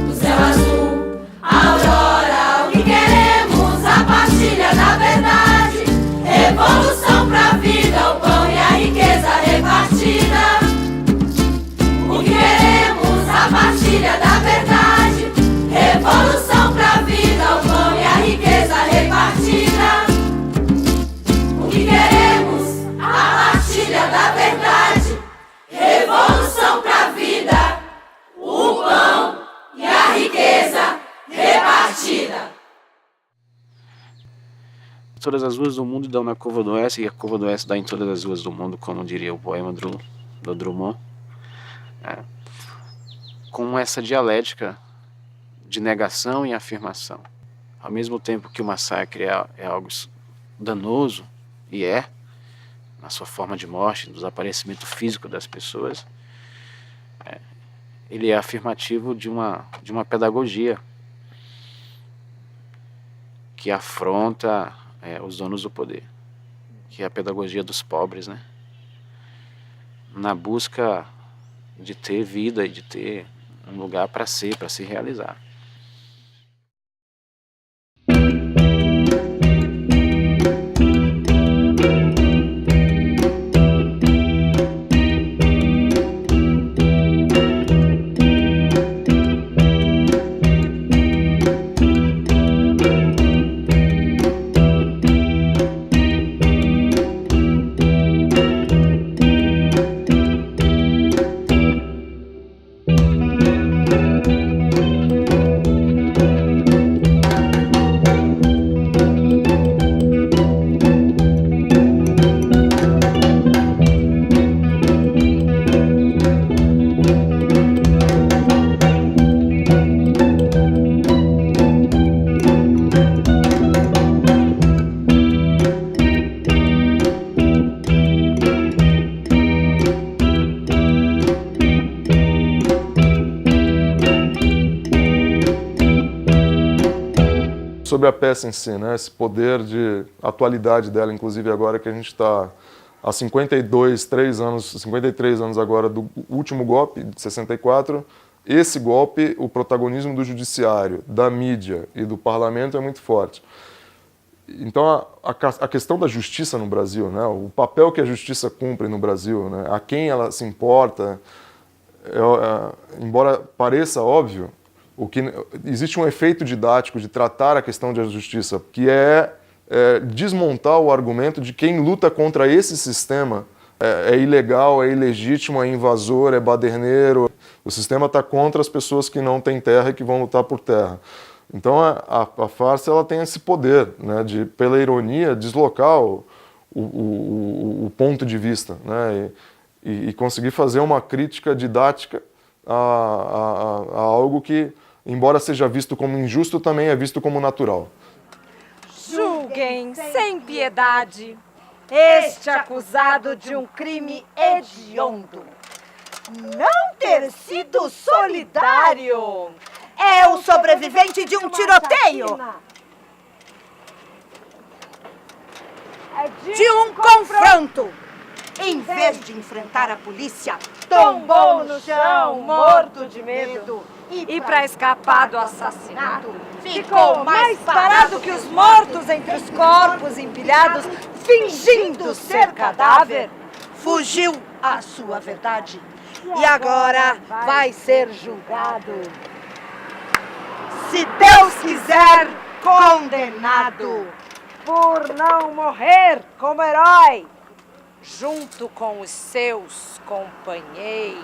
O céu azul, a aurora, o que queremos, a partilha da verdade. Revolução pra vida, o pão e a riqueza repartida. O que queremos, a partilha da verdade. Revolução pra vida, o pão e a riqueza repartida. O que queremos, a partilha da verdade. Revolução pra vida, o pão e a riqueza repartida. Todas as ruas do mundo dão na curva do oeste, e a curva do oeste dá em todas as ruas do mundo, como diria o poema do Drummond. Com essa dialética de negação e afirmação. Ao mesmo tempo que o massacre é algo danoso, e na sua forma de morte, no desaparecimento físico das pessoas, ele é afirmativo de uma pedagogia que afronta os donos do poder, que é a pedagogia dos pobres, né? Na busca de ter vida e de ter um lugar para se realizar. Sobre a peça em si, né? Esse poder de atualidade dela, inclusive agora que a gente está há 53 anos agora do último golpe, de 64, esse golpe, o protagonismo do judiciário, da mídia e do parlamento é muito forte. Então a questão da justiça no Brasil, né? O papel que a justiça cumpre no Brasil, né? A quem ela se importa, embora pareça óbvio, existe um efeito didático de tratar a questão da justiça, que é desmontar o argumento de quem luta contra esse sistema é ilegal, é ilegítimo, é invasor, é baderneiro. O sistema está contra as pessoas que não têm terra e que vão lutar por terra. Então a farsa ela tem esse poder, né, de, pela ironia, deslocar o ponto de vista, né, e conseguir fazer uma crítica didática a algo que, embora seja visto como injusto, também é visto como natural. Julguem sem piedade este acusado de um crime hediondo. Não ter sido solidário. É o sobrevivente de um tiroteio. De um confronto. Em vez de enfrentar a polícia, tombou no chão, morto de medo. E para escapar do assassinato, ficou mais parado que os mortos entre os corpos empilhados, fingindo ser cadáver. Fugiu à sua verdade e agora vai ser julgado. Se Deus quiser, condenado. Por não morrer como herói, junto com os seus companheiros.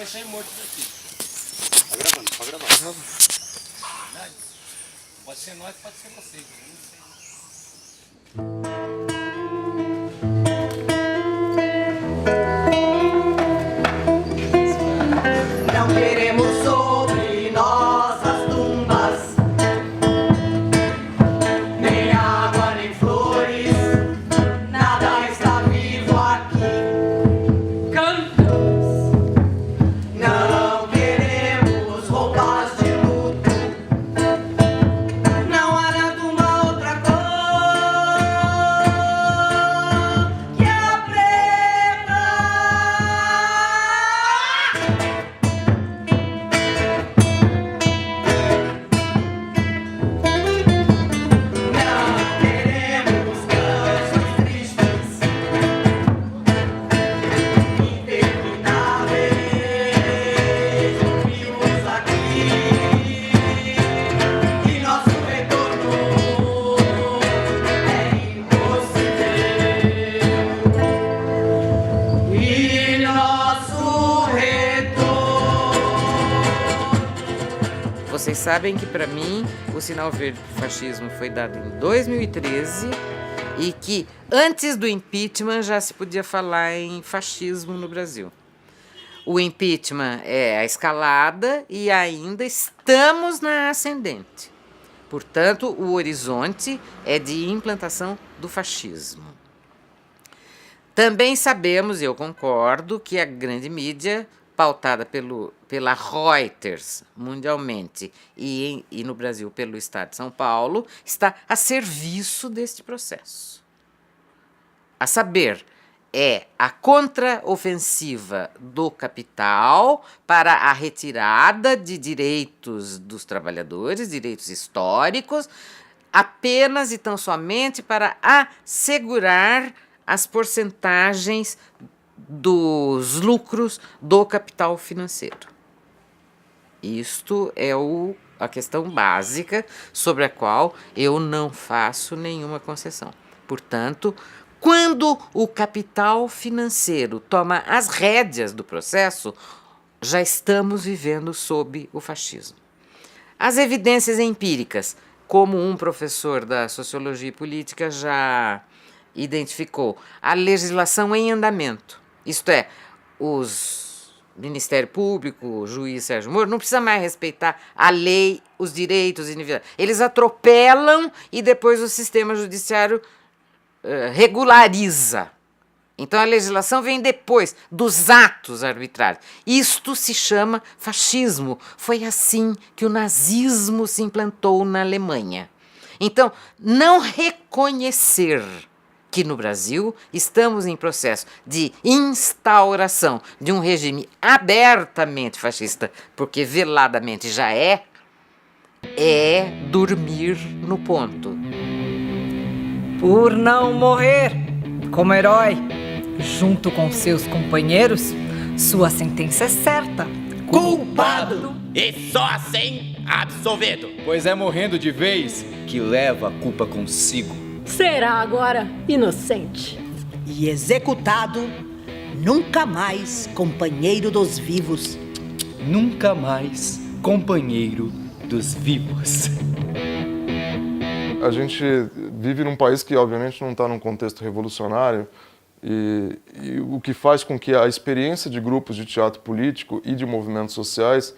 sem mortos aqui. Tá gravando, pode gravar. Pode ser nós, pode ser vocês. Eu não sei. Não queremos sobre nós as tumbas, nem água, nem flores, nada está vivo aqui. Cantamos. Não queremos roupas de luto, não há na tumba outra cor que a preta. Vocês sabem que, para mim, o sinal verde para o fascismo foi dado em 2013 e que, antes do impeachment, já se podia falar em fascismo no Brasil. O impeachment é a escalada e ainda estamos na ascendente. Portanto, o horizonte é de implantação do fascismo. Também sabemos, e eu concordo, que a grande mídia, pautada pela Reuters mundialmente e no Brasil pelo Estado de São Paulo, está a serviço deste processo. A saber, é a contraofensiva do capital para a retirada de direitos dos trabalhadores, direitos históricos, apenas e tão somente para assegurar as porcentagens dos lucros do capital financeiro. Isto é a questão básica sobre a qual eu não faço nenhuma concessão. Portanto, quando o capital financeiro toma as rédeas do processo, já estamos vivendo sob o fascismo. As evidências empíricas, como um professor da Sociologia e Política já identificou, a legislação em andamento, isto é, os Ministério Público, o juiz Sérgio Moro, não precisa mais respeitar a lei, os direitos individuais. Eles atropelam e depois o sistema judiciário regulariza. Então a legislação vem depois dos atos arbitrários. Isto se chama fascismo. Foi assim que o nazismo se implantou na Alemanha. Então, não reconhecer que no Brasil estamos em processo de instauração de um regime abertamente fascista, porque veladamente já é dormir no ponto. Por não morrer como herói, junto com seus companheiros, sua sentença é certa. Culpado! E só assim absolvido. Pois é morrendo de vez que leva a culpa consigo. Será agora inocente. E executado, nunca mais companheiro dos vivos. Nunca mais companheiro dos vivos. A gente vive num país que, obviamente, não está num contexto revolucionário e o que faz com que a experiência de grupos de teatro político e de movimentos sociais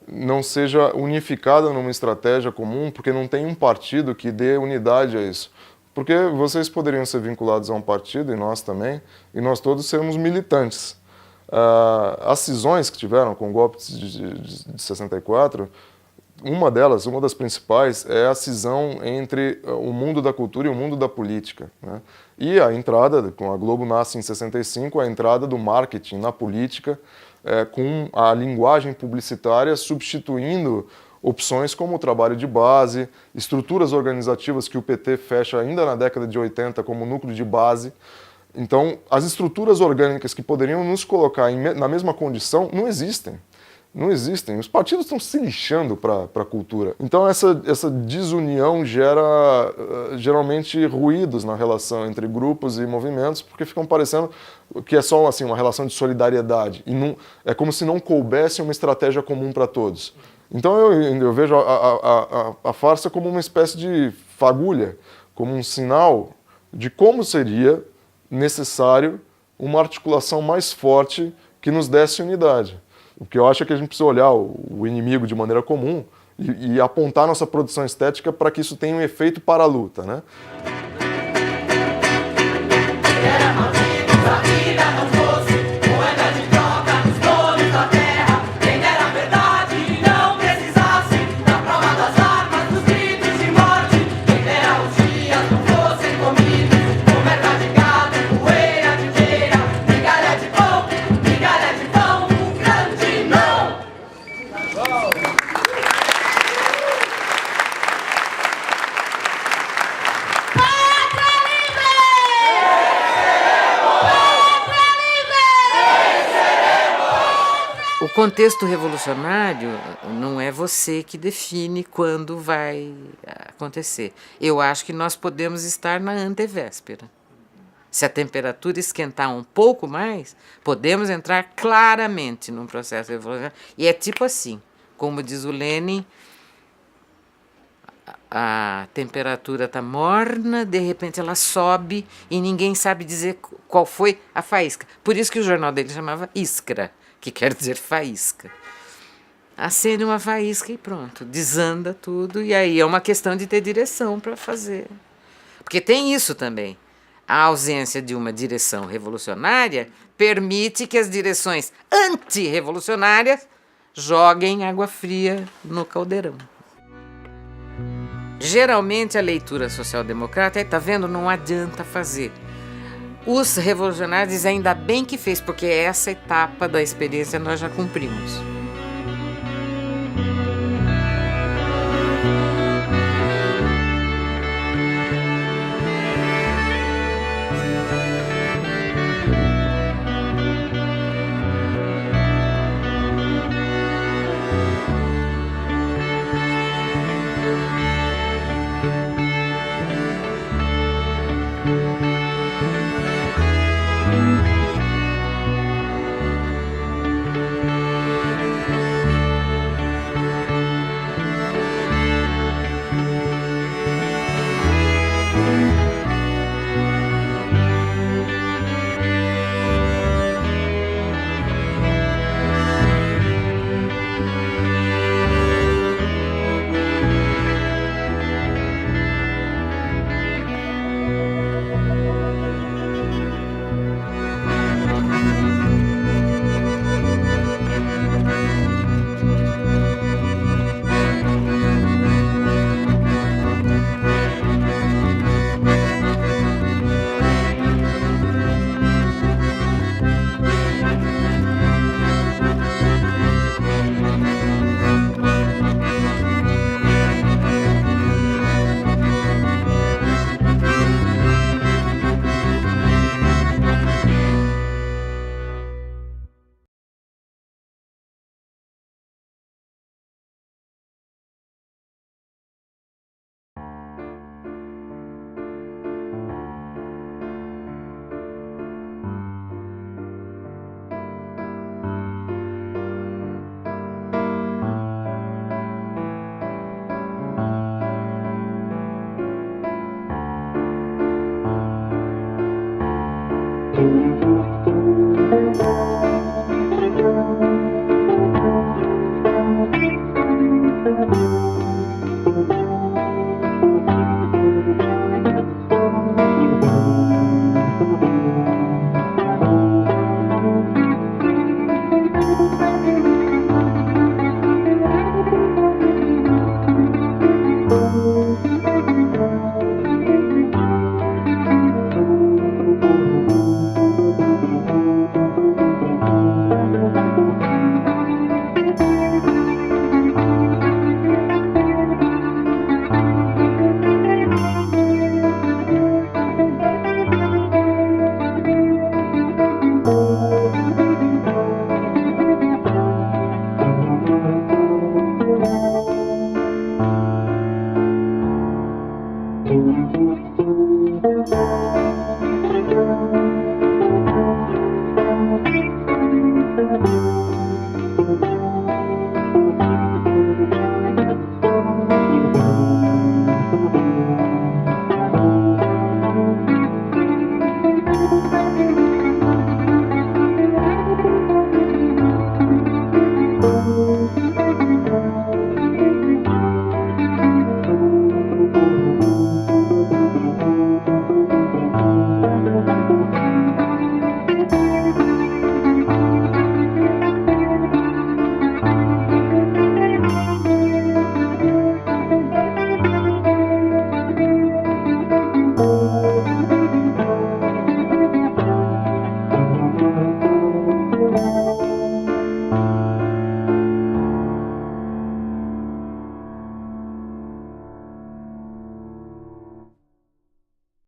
não seja unificada numa estratégia comum, porque não tem um partido que dê unidade a isso. Porque vocês poderiam ser vinculados a um partido, e nós também, e nós todos sermos militantes. As cisões que tiveram com o golpe de 64, uma das principais, é a cisão entre o mundo da cultura e o mundo da política, né? E a entrada, com a Globo nasce em 65, a entrada do marketing na política, com a linguagem publicitária substituindo opções como o trabalho de base, estruturas organizativas que o PT fecha ainda na década de 80 como núcleo de base. Então, as estruturas orgânicas que poderiam nos colocar na mesma condição não existem. Não existem. Os partidos estão se lixando para a cultura. Então essa desunião gera geralmente ruídos na relação entre grupos e movimentos, porque ficam parecendo que é só assim, uma relação de solidariedade. E não, é como se não coubesse uma estratégia comum para todos. Então eu vejo a farsa como uma espécie de fagulha, como um sinal de como seria necessário uma articulação mais forte que nos desse unidade. O que eu acho é que a gente precisa olhar o inimigo de maneira comum e apontar nossa produção estética para que isso tenha um efeito para a luta, né? O contexto revolucionário não é você que define quando vai acontecer. Eu acho que nós podemos estar na antevéspera. Se a temperatura esquentar um pouco mais, podemos entrar claramente num processo revolucionário. E é tipo assim, como diz o Lenin, a temperatura está morna, de repente ela sobe e ninguém sabe dizer qual foi a faísca. Por isso que o jornal dele chamava Iskra, que quer dizer faísca. Acende uma faísca e pronto, desanda tudo, e aí é uma questão de ter direção para fazer. Porque tem isso também. A ausência de uma direção revolucionária permite que as direções antirrevolucionárias joguem água fria no caldeirão. Geralmente a leitura social-democrata tá vendo, não adianta fazer. Os revolucionários dizem, ainda bem que fez, porque essa etapa da experiência nós já cumprimos.